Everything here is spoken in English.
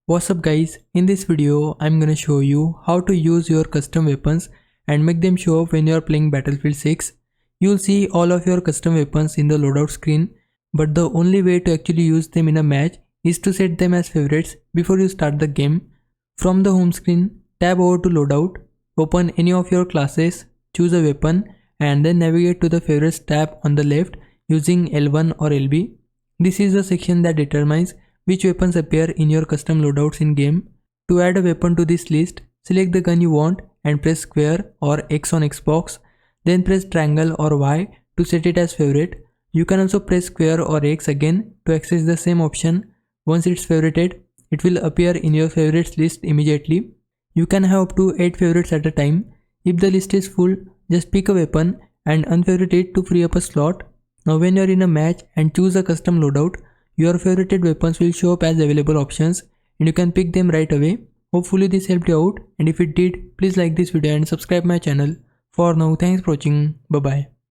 What's up guys, in this video I'm gonna show you how to use your custom weapons and make them show up when you are playing Battlefield 6. You'll see all of your custom weapons in the loadout screen, but the only way to actually use them in a match is to set them as favorites before you start the game. From the home screen, tab over to Loadout, open any of your classes, choose a weapon and then navigate to the favorites tab on the left using L1 or LB. This is the section that determines which weapons appear in your custom loadouts in game. To add a weapon to this list, select the gun you want and press square or X on Xbox, then press triangle or Y to set it as favorite. You can also press square or X again to access the same option. Once it's favorited, it will appear in your favorites list immediately. You can have up to 8 favorites at a time. If the list is full, just pick a weapon and unfavorite it to free up a slot. Now when you are in a match and choose a custom loadout, your favorited weapons will show up as available options and you can pick them right away. Hopefully this helped you out, and if it did, please like this video and subscribe my channel. For now, thanks for watching. Bye bye.